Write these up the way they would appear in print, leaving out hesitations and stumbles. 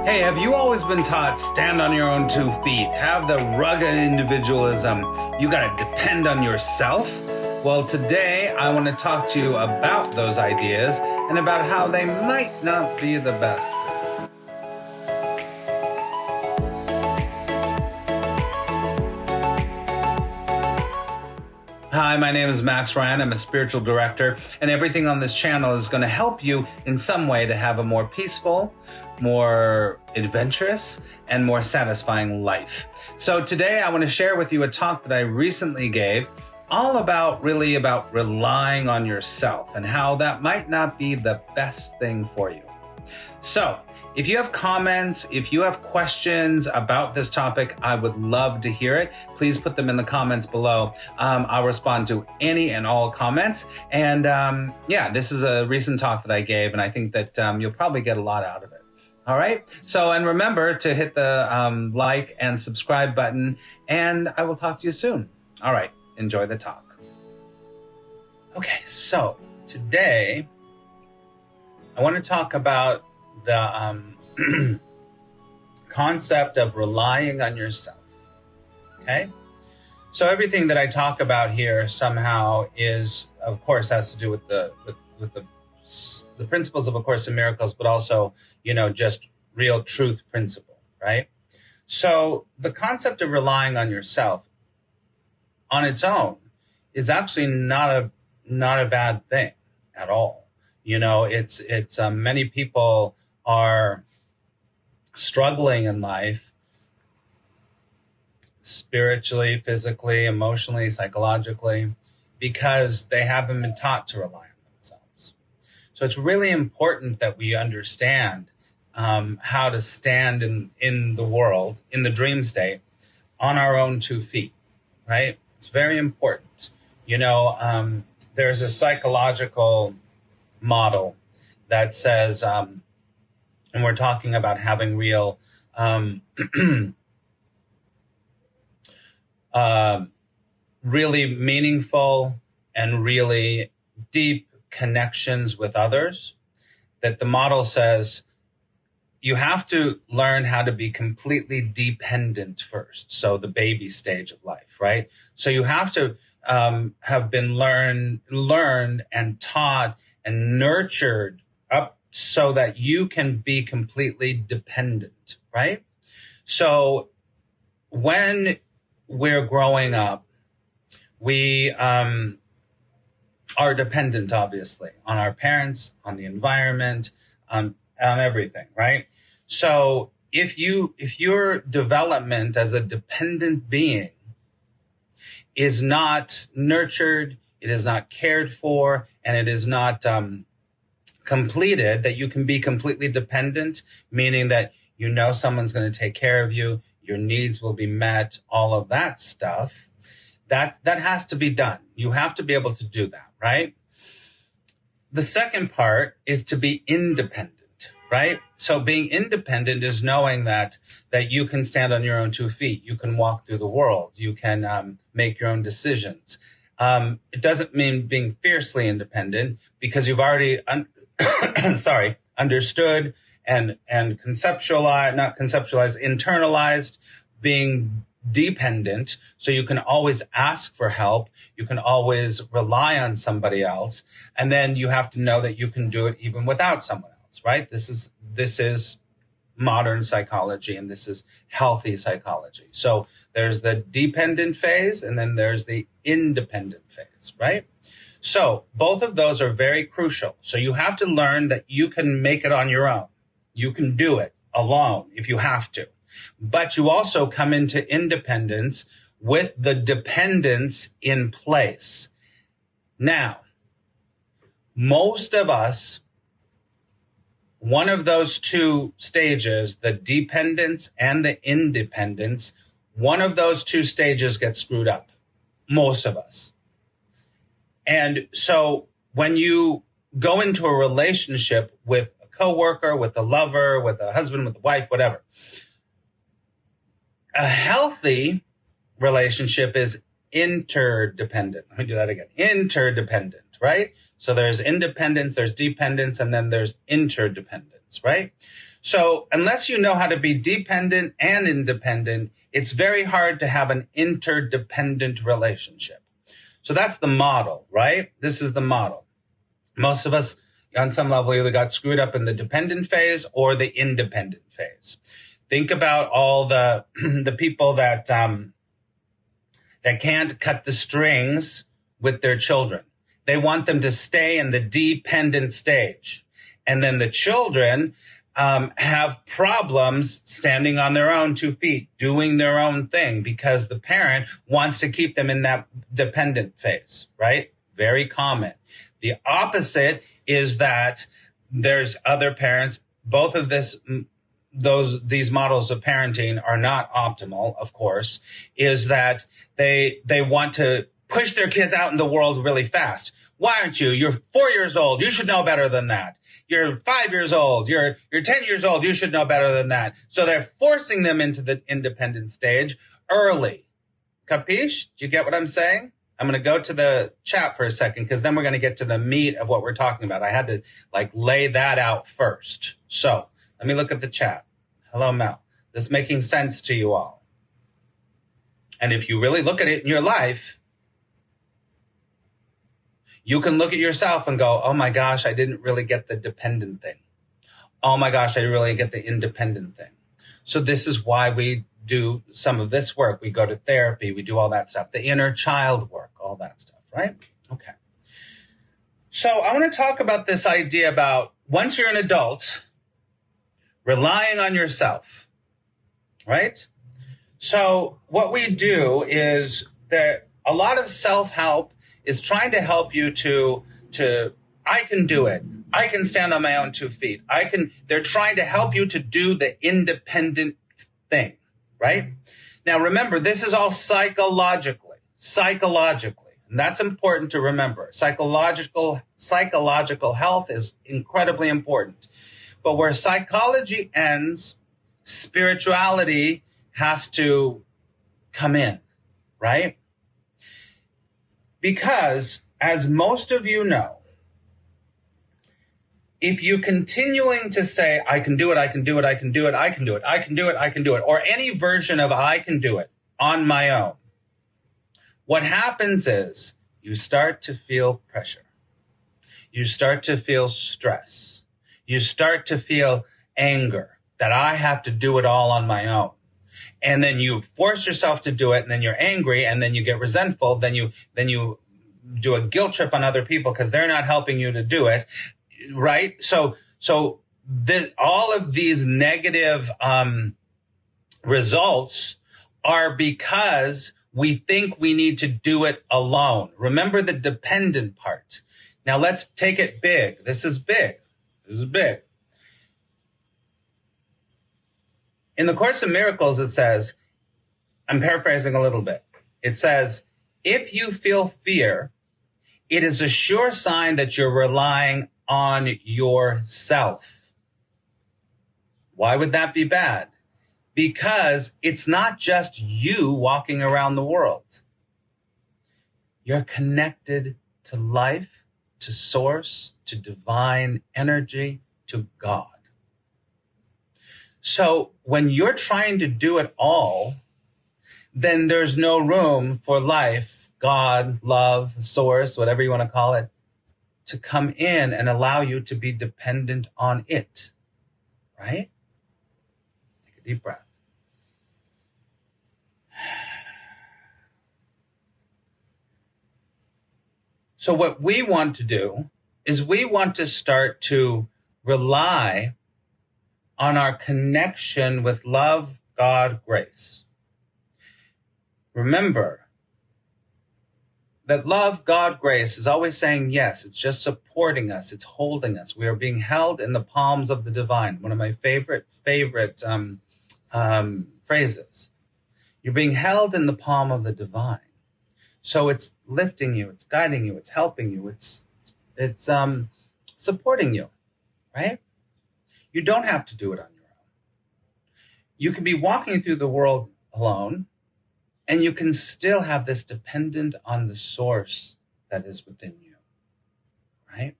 Hey, have you always been taught stand on your own 2 feet, have the rugged individualism, you gotta depend on yourself? Well, today I want to talk to you about those ideas and about how they might not be the best. Hi, my name is Max Ryan. I'm a spiritual director, and everything on this channel is going to help you in some way to have a more peaceful, more adventurous, and more satisfying life. So today I want to share with you a talk that I recently gave all about relying on yourself and how that might not be the best thing for you. So if you have comments, if you have questions about this topic, I would love to hear it. Please put them in the comments below. I'll respond to any and all comments. And this is a recent talk that I gave, and I think that you'll probably get a lot out of it. All right. So, and remember to hit the like and subscribe button, and I will talk to you soon. All right. Enjoy the talk. Okay. So today I want to talk about the concept of relying on yourself. Okay. So everything that I talk about here somehow is, of course, has to do with the principles of A Course in Miracles, but also, just real truth principle, right? So the concept of relying on yourself on its own is actually not a bad thing at all. It's many people are struggling in life, spiritually, physically, emotionally, psychologically, because they haven't been taught to rely on themselves. So it's really important that we understand how to stand in the world, in the dream state, on our own 2 feet, right? It's very important. There's a psychological model that says, and we're talking about having real really meaningful and really deep connections with others, that the model says you have to learn how to be completely dependent first. So the baby stage of life, right? So you have to have been learned and taught and nurtured up so that you can be completely dependent, right? So when we're growing up, we are dependent, obviously, on our parents, on the environment, on everything, right? So if your development as a dependent being is not nurtured, it is not cared for, and it is not completed, that you can be completely dependent, meaning that someone's going to take care of you, your needs will be met, all of that stuff, that has to be done. You have to be able to do that, right? The second part is to be independent, right? So being independent is knowing that you can stand on your own 2 feet, you can walk through the world, you can make your own decisions. It doesn't mean being fiercely independent, because you've already understood and internalized being dependent. So you can always ask for help. You can always rely on somebody else. And then you have to know that you can do it even without someone else, right? This is modern psychology, and this is healthy psychology. So there's the dependent phase, and then there's the independent phase, right? So both of those are very crucial. So you have to learn that you can make it on your own. You can do it alone if you have to. But you also come into independence with the dependence in place. Now, most of us, one of those two stages, the dependence and the independence, one of those two stages gets screwed up. Most of us. And so when you go into a relationship with a coworker, with a lover, with a husband, with a wife, whatever, a healthy relationship is interdependent. Let me do that again. Interdependent, right? So there's independence, there's dependence, and then there's interdependence, right? So unless you know how to be dependent and independent, it's very hard to have an interdependent relationship. So that's the model, right? This is the model. Most of us, on some level, either got screwed up in the dependent phase or the independent phase. Think about all the the people that can't cut the strings with their children. They want them to stay in the dependent stage. And then the children have problems standing on their own 2 feet, doing their own thing, because the parent wants to keep them in that dependent phase, right? Very common. The opposite is that there's other parents, both of these models of parenting are not optimal, of course, is that they want to push their kids out in the world really fast. Why aren't you? You're 4 years old. You should know better than that. You're 5 years old. You're 10 years old. You should know better than that. So they're forcing them into the independent stage early. Capiche? Do you get what I'm saying? I'm going to go to the chat for a second, because then we're going to get to the meat of what we're talking about. I had to lay that out first. So let me look at the chat. Hello, Mel. This is making sense to you all. And if you really look at it in your life, you can look at yourself and go, oh my gosh, I didn't really get the dependent thing. Oh my gosh, I didn't really get the independent thing. So this is why we do some of this work. We go to therapy, we do all that stuff, the inner child work, all that stuff, right? Okay. So I want to talk about this idea about once you're an adult, relying on yourself, right? So what we do is that a lot of self-help is trying to help you to I can do it. I can stand on my own 2 feet. They're trying to help you to do the independent thing, right? Now remember, this is all psychologically, and that's important to remember. Psychological health is incredibly important. But where psychology ends, spirituality has to come in, right? Because, as most of you know, if you continuing to say, I can do it, I can do it, I can do it, I can do it, I can do it, I can do it, or any version of I can do it on my own, what happens is you start to feel pressure. You start to feel stress. You start to feel anger that I have to do it all on my own. And then you force yourself to do it, and then you're angry, and then you get resentful, then you do a guilt trip on other people because they're not helping you to do it, right? So all of these negative results are because we think we need to do it alone. Remember the dependent part. Now let's take it big. This is big. This is big. In the Course in Miracles, it says, I'm paraphrasing a little bit. It says, if you feel fear, it is a sure sign that you're relying on yourself. Why would that be bad? Because it's not just you walking around the world. You're connected to life, to source, to divine energy, to God. So when you're trying to do it all, then there's no room for life, God, love, source, whatever you want to call it, to come in and allow you to be dependent on it, right? Take a deep breath. So what we want to do is we want to start to rely on our connection with love, God, grace. Remember that love, God, grace is always saying yes. It's just supporting us. It's holding us. We are being held in the palms of the divine. One of my favorite phrases. You're being held in the palm of the divine. So it's lifting you. It's guiding you. It's helping you. It's supporting you, right? You don't have to do it on your own. You can be walking through the world alone, and you can still have this dependent on the source that is within you, right?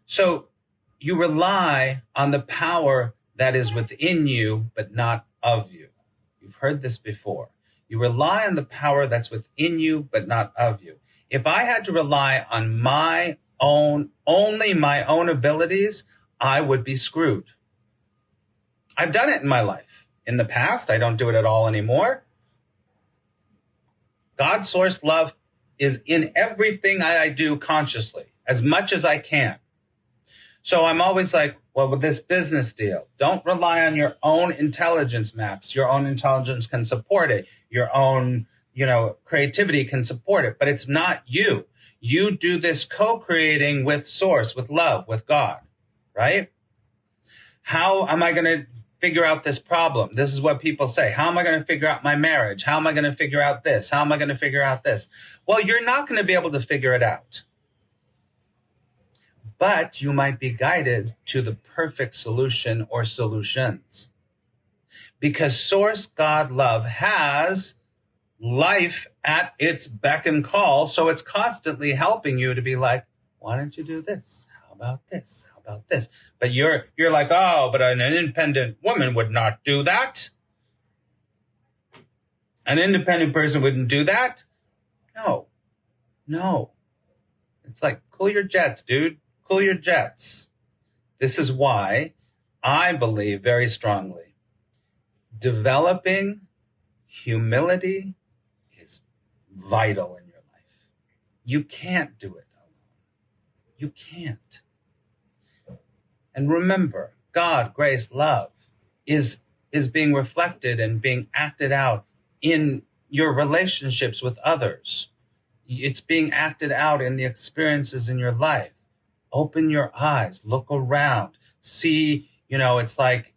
So you rely on the power that is within you, but not of you. You've heard this before. You rely on the power that's within you, but not of you. If I had to rely on only my own abilities, I would be screwed. I've done it in my life. In the past, I don't do it at all anymore. God-sourced love is in everything I do consciously, as much as I can. So I'm always like, well, with this business deal, don't rely on your own intelligence maps. Your own intelligence can support it. Your own, creativity can support it, but it's not you. You do this co-creating with source, with love, with God, right? How am I going to figure out this problem? This is what people say. How am I going to figure out my marriage? How am I going to figure out this? How am I going to figure out this? Well, you're not going to be able to figure it out. But you might be guided to the perfect solution or solutions. Because source God love has life at its beck and call, so it's constantly helping you to be like, why don't you do this? How about this? How about this? But you're like, oh, but an independent woman would not do that. An independent person wouldn't do that. No. It's like, cool your jets, dude. Cool your jets. This is why I believe very strongly developing humility is vital in your life. You can't do it alone. You can't. And remember, God, grace, love is being reflected and being acted out in your relationships with others. It's being acted out in the experiences in your life. Open your eyes, look around, see, it's like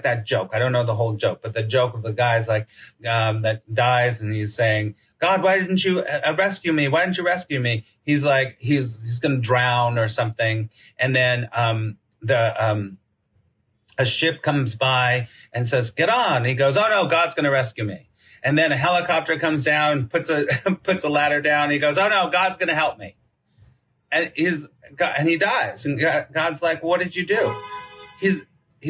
that joke. I don't know the whole joke, but the joke of the guy's like, that dies and he's saying, God, why didn't you rescue me? Why didn't you rescue me? He's like, he's going to drown or something. And then, a ship comes by and says, get on. And he goes, oh no, God's going to rescue me. And then a helicopter comes down, puts a ladder down. He goes, oh no, God's going to help me. And he dies. And God's like, what did you do? He's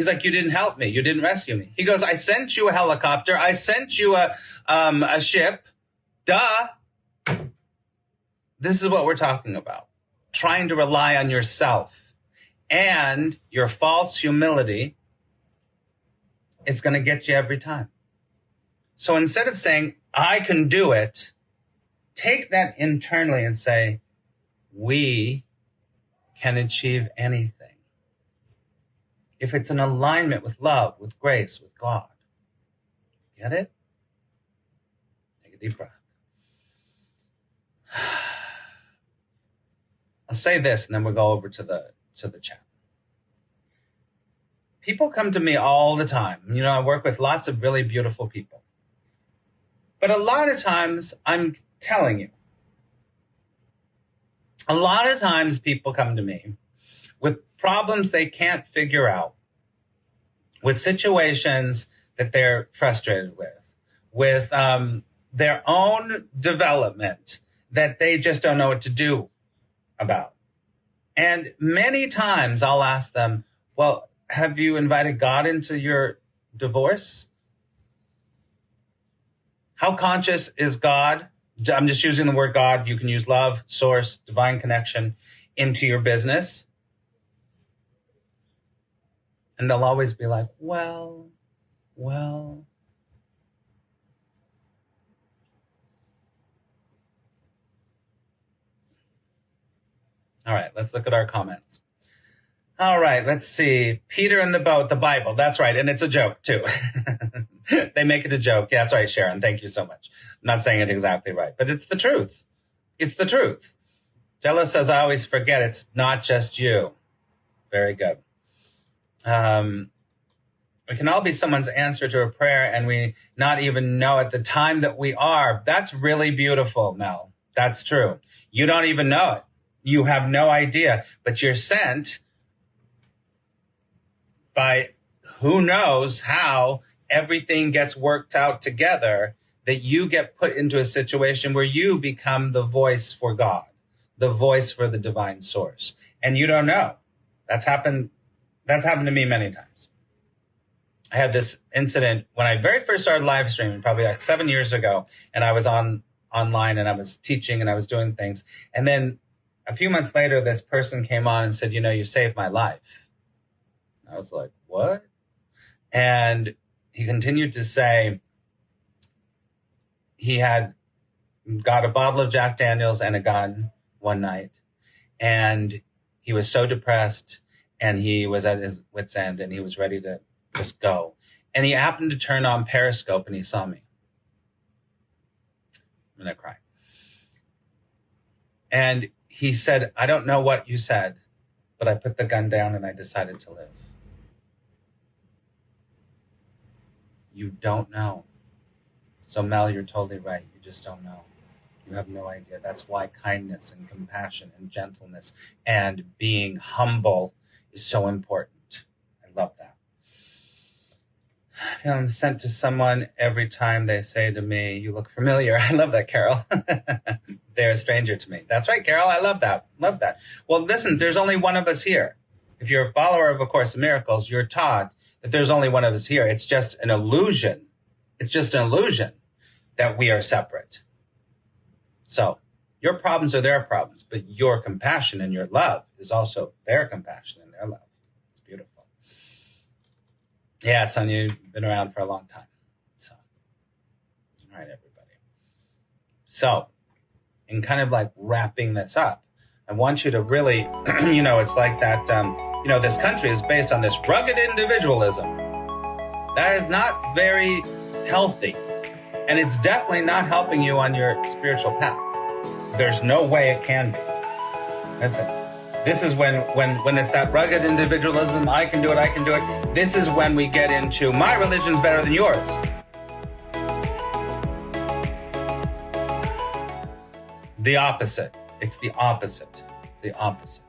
like, you didn't help me. You didn't rescue me. He goes, I sent you a helicopter. I sent you a ship. Duh. This is what we're talking about. Trying to rely on yourself and your false humility. It's going to get you every time. So instead of saying, I can do it, take that internally and say, we can achieve anything. If it's in alignment with love, with grace, with God. Get it? Take a deep breath. I'll say this and then we'll go over to the chat. People come to me all the time. I work with lots of really beautiful people. But a lot of times, I'm telling you, a lot of times people come to me with problems they can't figure out, with situations that they're frustrated with their own development that they just don't know what to do about. And many times I'll ask them, well, have you invited God into your divorce? How conscious is God? I'm just using the word God. You can use love, source, divine connection into your business. And they'll always be like, well. All right, let's look at our comments. All right, let's see. Peter in the boat, the Bible. That's right. And it's a joke, too. They make it a joke. Yeah, that's right, Sharon. Thank you so much. I'm not saying it exactly right, but it's the truth. It's the truth. Jella says, I always forget it's not just you. Very good. We can all be someone's answer to a prayer and we not even know at the time that we are. That's really beautiful, Mel. That's true. You don't even know it. You have no idea, but you're sent by who knows how everything gets worked out together, that you get put into a situation where you become the voice for God, the voice for the divine source. And you don't know. That's happened to me many times. I had this incident when I very first started live streaming, probably like 7 years ago, and I was online and I was teaching and I was doing things. And then a few months later, this person came on and said, you saved my life. I was like, what? And he continued to say he had got a bottle of Jack Daniels and a gun one night, and he was so depressed and he was at his wit's end and he was ready to just go. And he happened to turn on Periscope and he saw me. I'm going to cry. And he said, I don't know what you said, but I put the gun down and I decided to live. You don't know. So Mel, you're totally right. You just don't know. You have no idea. That's why kindness and compassion and gentleness and being humble is so important. I love that. I feel I'm sent to someone every time they say to me, you look familiar. I love that, Carol. They're a stranger to me. That's right, Carol. I love that. Love that. Well, listen, there's only one of us here. If you're a follower of A Course in Miracles, you're taught that there's only one of us here. It's just an illusion. It's just an illusion that we are separate. So your problems are their problems, but your compassion and your love is also their compassion and their love. It's beautiful. Yeah, Sonia, you've been around for a long time. So, all right, everybody. So, in kind of like wrapping this up, I want you to really, it's like that, this country is based on this rugged individualism. That is not very healthy. And it's definitely not helping you on your spiritual path. There's no way it can be. Listen, this is when it's that rugged individualism, I can do it. This is when we get into my religion's better than yours. The opposite. It's the opposite. The opposite.